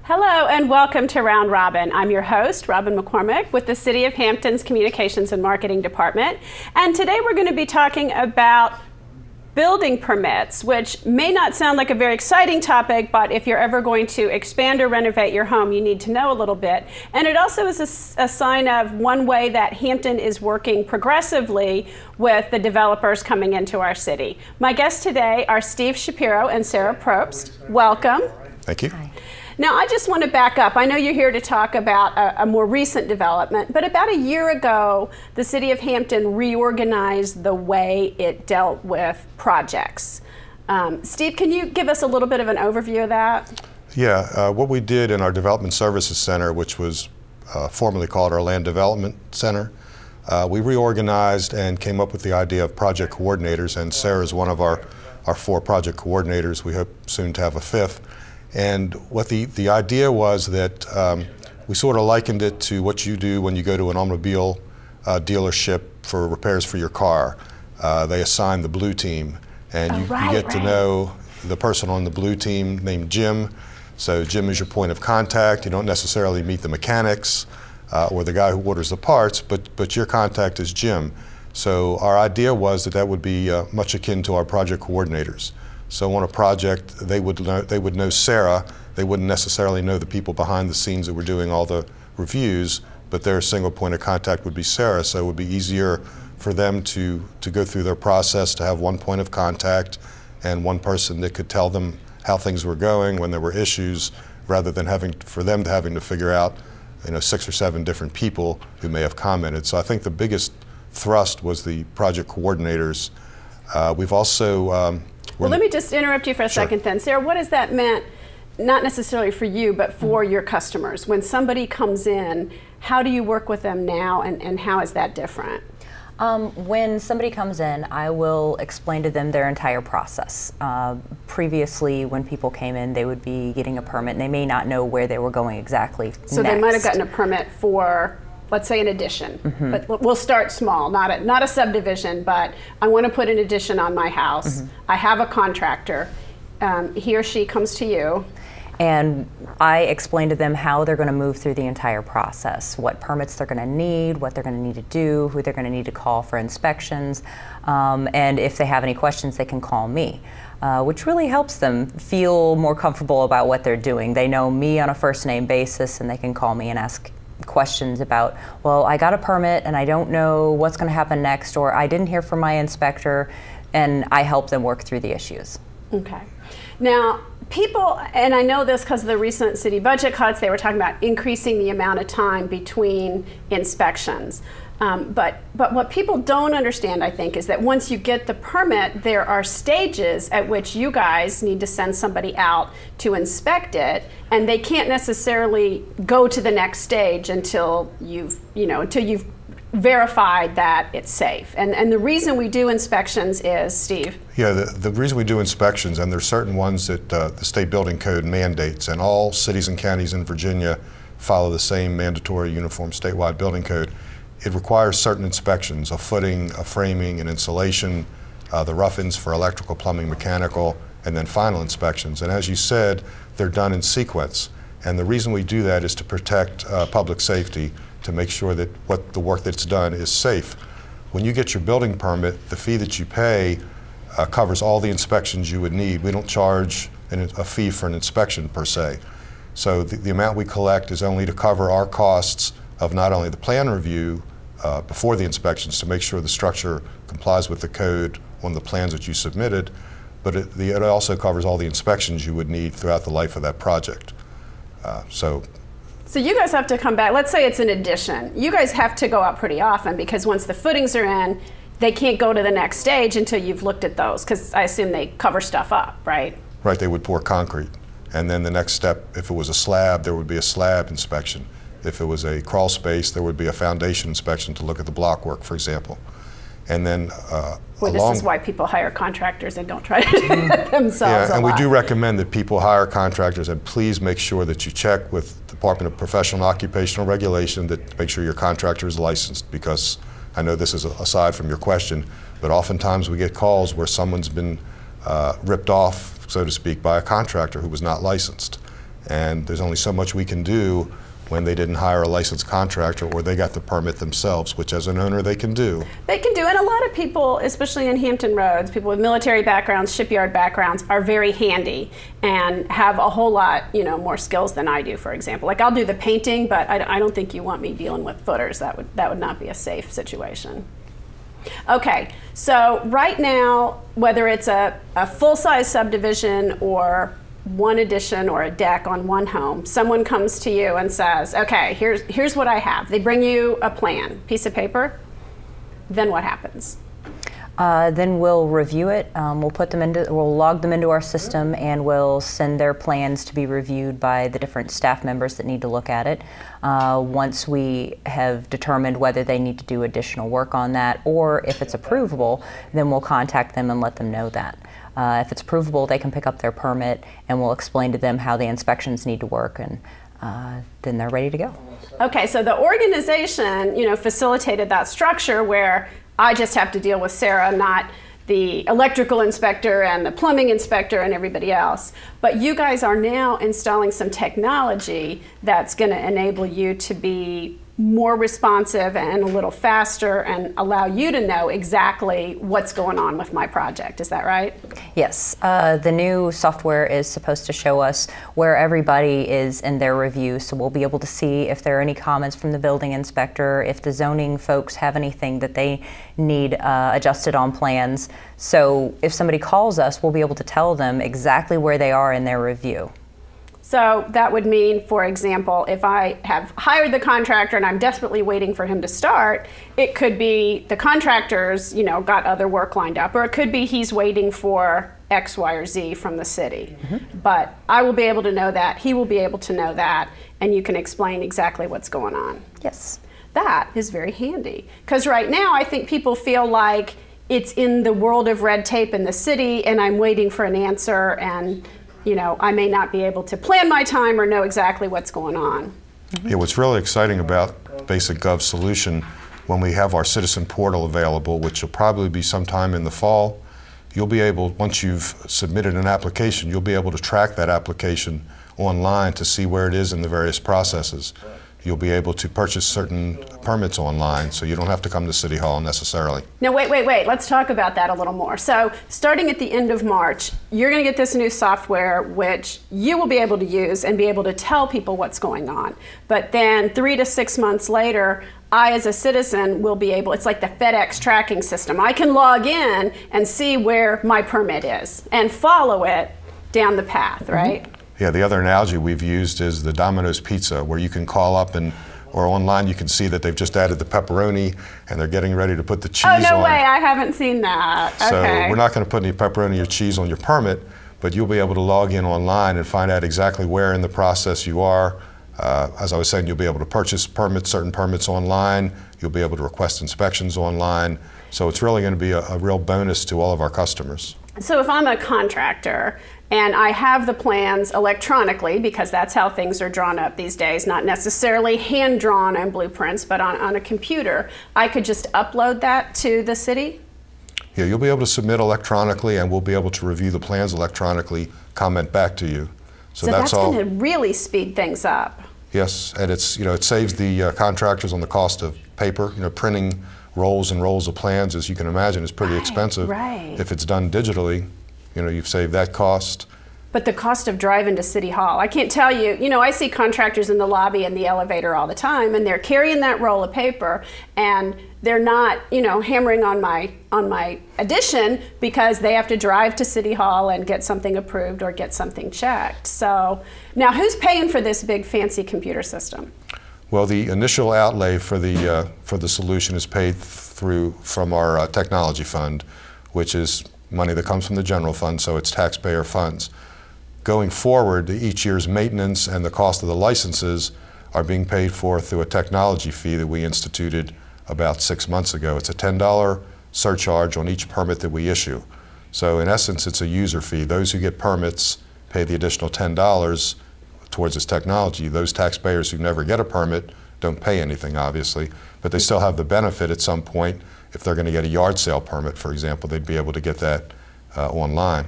Hello and welcome to Round Robin. I'm your host, Robin McCormick, with the City of Hampton's Communications and Marketing Department. And today we're going to be talking about building permits, which may not sound like a very exciting topic, but if you're ever going to expand or renovate your home, you need to know a little bit. And it also is a sign of one way that Hampton is working progressively with the developers coming into our city. My guests today are Shapiro and Sarah Propst. Welcome. Thank you. Hi. Now, I just want to back up. I know you're here to talk about a more recent development, but about a year ago, the City of Hampton reorganized the way it dealt with projects. Steve, can you give us a little bit of an overview of that? Yeah, what we did in our Development Services Center, which was formerly called our Land Development Center, we reorganized and came up with the idea of project coordinators, and Sarah is one of our 4 project coordinators. We hope soon to have a 5th. And what the idea was that we sort of likened it to what you do when you go to an automobile dealership for repairs for your car. They assign the blue team, and you get to know the person on the blue team named Jim. So Jim is your point of contact. You don't necessarily meet the mechanics or the guy who orders the parts, but your contact is Jim. So our idea was that would be much akin to our project coordinators. So on a project, they would know Sarah. They wouldn't necessarily know the people behind the scenes that were doing all the reviews, but their single point of contact would be Sarah. So it would be easier for them to go through their process, to have one point of contact and one person that could tell them how things were going when there were issues, rather than having to figure out 6 or 7 different people who may have commented. So I think the biggest thrust was the project coordinators. We've also well, let me just interrupt you for a second then. Sarah, what does that mean, not necessarily for you, but for your customers? When somebody comes in, how do you work with them now, and how is that different? When somebody comes in, I will explain to them their entire process. Previously, when people came in, they would be getting a permit, and they may not know where they were going exactly So next. They might have gotten a permit for, let's say, an addition, but we'll start small, not a subdivision, but I want to put an addition on my house. I have a contractor. He or she comes to you. And I explain to them how they're going to move through the entire process, what permits they're going to need, what they're going to need to do, who they're going to need to call for inspections, and if they have any questions, they can call me. Which really helps them feel more comfortable about what they're doing. They know me on a first-name basis, and they can call me and ask questions about, well, I got a permit and I don't know what's going to happen next, or I didn't hear from my inspector, and I help them work through the issues. Okay. Now, people, and I know this because of the recent city budget cuts, they were talking about increasing the amount of time between inspections. But what people don't understand, I think, is that once you get the permit, there are stages at which you guys need to send somebody out to inspect it, and they can't necessarily go to the next stage until you've verified that it's safe. And the reason we do inspections is, Steve? Yeah, the reason we do inspections, and there's certain ones that the state building code mandates, and all cities and counties in Virginia follow the same mandatory uniform statewide building code. It requires certain inspections: a footing, a framing, an insulation, the rough-ins for electrical, plumbing, mechanical, and then final inspections. And as you said, they're done in sequence. And the reason we do that is to protect public safety, to make sure that the work that's done is safe. When you get your building permit, the fee that you pay covers all the inspections you would need. We don't charge a fee for an inspection per se. So the amount we collect is only to cover our costs of not only the plan review before the inspections, to make sure the structure complies with the code on the plans that you submitted, but it also covers all the inspections you would need throughout the life of that project. So you guys have to come back. Let's say it's an addition. You guys have to go out pretty often, because once the footings are in, they can't go to the next stage until you've looked at those, because I assume they cover stuff up, right? Right, they would pour concrete. And then the next step, if it was a slab, there would be a slab inspection. If it was a crawl space, there would be a foundation inspection to look at the block work, for example. And then well, this is why people hire contractors and don't try to do it themselves. Yeah, and we do recommend that people hire contractors, and please make sure that you check with the Department of Professional and Occupational Regulation to make sure your contractor is licensed, because I know this is aside from your question, but oftentimes we get calls where someone's been ripped off, so to speak, by a contractor who was not licensed. and there's only so much we can do when they didn't hire a licensed contractor or they got the permit themselves, which as an owner they can do. They can do, and a lot of people, especially in Hampton Roads, people with military backgrounds, shipyard backgrounds, are very handy and have a whole lot, more skills than I do, for example. Like, I'll do the painting, but I don't think you want me dealing with footers. That would not be a safe situation. Okay, so right now, whether it's a full-size subdivision or one addition or a deck on one home, someone comes to you and says, okay, here's what I have. They bring you a plan, piece of paper. Then what happens? Then we'll review it. We'll log them into our system, and we'll send their plans to be reviewed by the different staff members that need to look at it. Once we have determined whether they need to do additional work on that, or if it's approvable, then we'll contact them and let them know that. If it's provable, they can pick up their permit, and we'll explain to them how the inspections need to work, and then they're ready to go. Okay, so the organization, facilitated that structure where I just have to deal with Sarah, not the electrical inspector and the plumbing inspector and everybody else. But you guys are now installing some technology that's going to enable you to be more responsive and a little faster and allow you to know exactly what's going on with my project. Is that right? Yes. The new software is supposed to show us where everybody is in their review, so we'll be able to see if there are any comments from the building inspector, if the zoning folks have anything that they need adjusted on plans. So if somebody calls us, we'll be able to tell them exactly where they are in their review. So that would mean, for example, if I have hired the contractor and I'm desperately waiting for him to start, it could be the contractor's, got other work lined up, or it could be he's waiting for X, Y, or Z from the city. Mm-hmm. But I will be able to know that, he will be able to know that, and you can explain exactly what's going on. Yes. That is very handy, because right now I think people feel like it's in the world of red tape in the city and I'm waiting for an answer, and I may not be able to plan my time or know exactly what's going on. Mm-hmm. Yeah, what's really exciting about Basic Gov's solution, when we have our citizen portal available, which will probably be sometime in the fall, you'll be able, once you've submitted an application, you'll be able to track that application online to see where it is in the various processes. You'll be able to purchase certain permits online, so you don't have to come to City Hall necessarily. Now wait, let's talk about that a little more. So starting at the end of March, you're going to get this new software which you will be able to use and be able to tell people what's going on. But then 3 to 6 months later, I as a citizen will be able, it's like the FedEx tracking system. I can log in and see where my permit is and follow it down the path, right? Mm-hmm. Yeah, the other analogy we've used is the Domino's Pizza, where you can call up or online you can see that they've just added the pepperoni and they're getting ready to put the cheese on. Oh, no way, I haven't seen that. So okay. We're not going to put any pepperoni or cheese on your permit, but you'll be able to log in online and find out exactly where in the process you are. As I was saying, you'll be able to purchase permits, certain permits online. You'll be able to request inspections online. So it's really going to be a real bonus to all of our customers. So if I'm a contractor and I have the plans electronically, because that's how things are drawn up these days, not necessarily hand-drawn on blueprints, but on a computer, I could just upload that to the city? Yeah, you'll be able to submit electronically, and we'll be able to review the plans electronically, comment back to you. So that's going to really speed things up. Yes, and it's, it saves the contractors on the cost of paper. Printing rolls and rolls of plans, as you can imagine, is pretty expensive. Right. If it's done digitally, you've saved that cost. But the cost of driving to City Hall, I can't tell you, I see contractors in the lobby and the elevator all the time, and they're carrying that roll of paper, and they're not, hammering on my addition because they have to drive to City Hall and get something approved or get something checked. So now who's paying for this big fancy computer system? Well, the initial outlay for the solution is paid from our technology fund, which is money that comes from the general fund, so it's taxpayer funds. Going forward, each year's maintenance and the cost of the licenses are being paid for through a technology fee that we instituted about 6 months ago. It's a $10 surcharge on each permit that we issue. So in essence, it's a user fee. Those who get permits pay the additional $10 towards this technology. Those taxpayers who never get a permit don't pay anything, obviously, but they still have the benefit at some point. If they're going to get a yard sale permit, for example, they'd be able to get that online.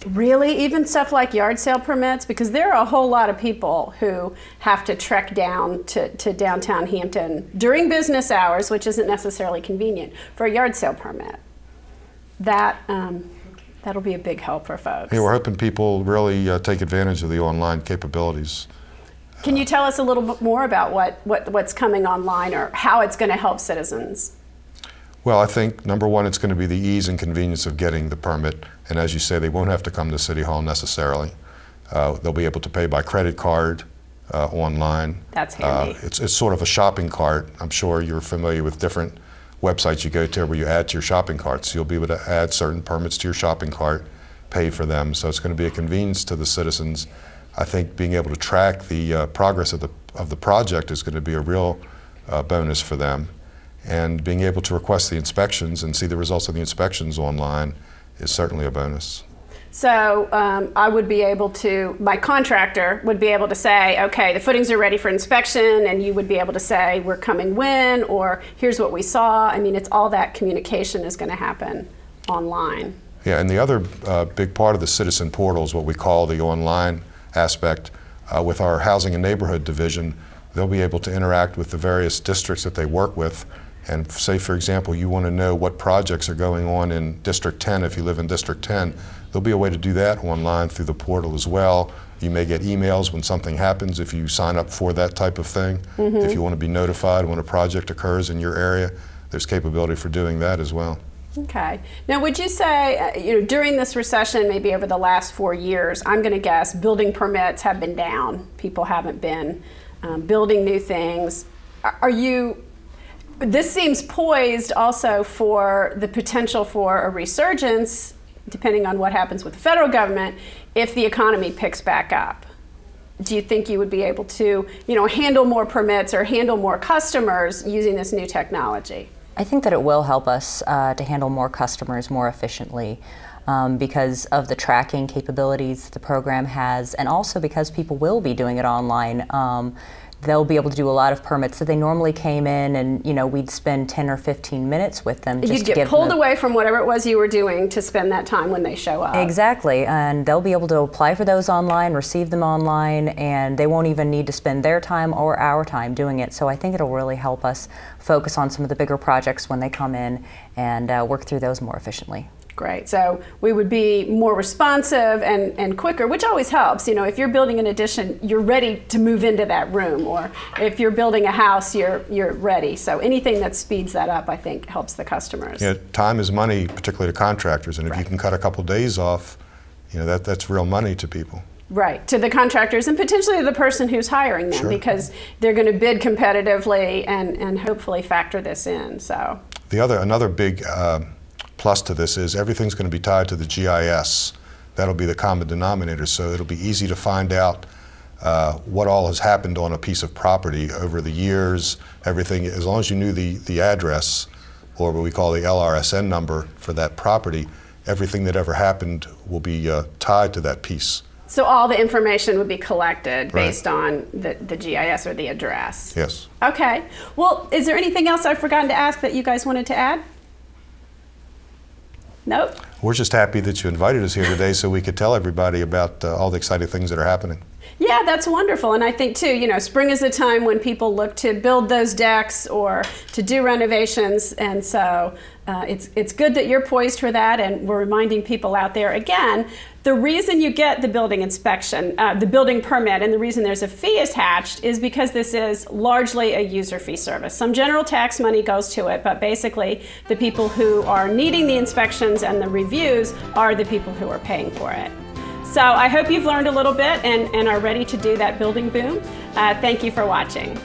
Really? Even stuff like yard sale permits? Because there are a whole lot of people who have to trek down to downtown Hampton during business hours, which isn't necessarily convenient, for a yard sale permit. That'll be a big help for folks. Yeah, we're hoping people really take advantage of the online capabilities. Can you tell us a little bit more about what's coming online or how it's going to help citizens? Well, I think number one, it's going to be the ease and convenience of getting the permit. And as you say, they won't have to come to City Hall necessarily. They'll be able to pay by credit card online. That's handy. It's sort of a shopping cart. I'm sure you're familiar with different websites you go to where you add to your shopping carts. You'll be able to add certain permits to your shopping cart, pay for them. So it's going to be a convenience to the citizens. I think being able to track the progress of the project is going to be a real bonus for them. And being able to request the inspections and see the results of the inspections online is certainly a bonus. So I would be able to, my contractor would be able to say, okay, the footings are ready for inspection, and you would be able to say, we're coming when, or here's what we saw. I mean, it's all that communication is going to happen online. Yeah, and the other big part of the citizen portal is what we call the online aspect. With our housing and neighborhood division, they'll be able to interact with the various districts that they work with. And say, for example, you want to know what projects are going on in District 10 if you live in District 10. There'll be a way to do that online through the portal as well. You may get emails when something happens if you sign up for that type of thing. Mm-hmm. If you want to be notified when a project occurs in your area, there's capability for doing that as well. Okay. Now, would you say, during this recession, maybe over the last 4 years, I'm going to guess building permits have been down. People haven't been building new things. This seems poised also for the potential for a resurgence, depending on what happens with the federal government, if the economy picks back up. Do you think you would be able to, handle more permits or handle more customers using this new technology? I think that it will help us to handle more customers more efficiently because of the tracking capabilities the program has, and also because people will be doing it online. They'll be able to do a lot of permits that they normally came in and, we'd spend 10 or 15 minutes with them. You'd get pulled away from whatever it was you were doing to spend that time when they show up. Exactly, and they'll be able to apply for those online, receive them online, and they won't even need to spend their time or our time doing it. So I think it'll really help us focus on some of the bigger projects when they come in and work through those more efficiently. Great. So we would be more responsive and quicker, which always helps. If you're building an addition, you're ready to move into that room, or if you're building a house, you're ready. So anything that speeds that up, I think, helps the customers. Yeah, time is money, particularly to contractors, and if you can cut a couple days off, that's real money to people. Right, to the contractors and potentially to the person who's hiring them, because they're going to bid competitively and hopefully factor this in. So another big plus to this is everything's going to be tied to the GIS. That'll be the common denominator, so it'll be easy to find out what all has happened on a piece of property over the years, everything, as long as you knew the address, or what we call the LRSN number for that property, everything that ever happened will be tied to that piece. So all the information would be collected based on the GIS or the address? Yes. Okay. Well, is there anything else I've forgotten to ask that you guys wanted to add? Nope. We're just happy that you invited us here today so we could tell everybody about all the exciting things that are happening. Yeah, that's wonderful. And I think too, spring is a time when people look to build those decks or to do renovations. And so it's good that you're poised for that. And we're reminding people out there, again, the reason you get the building inspection, the building permit, and the reason there's a fee attached is because this is largely a user fee service. Some general tax money goes to it, but basically the people who are needing the inspections and the reviews are the people who are paying for it. So I hope you've learned a little bit and are ready to do that building boom. Thank you for watching.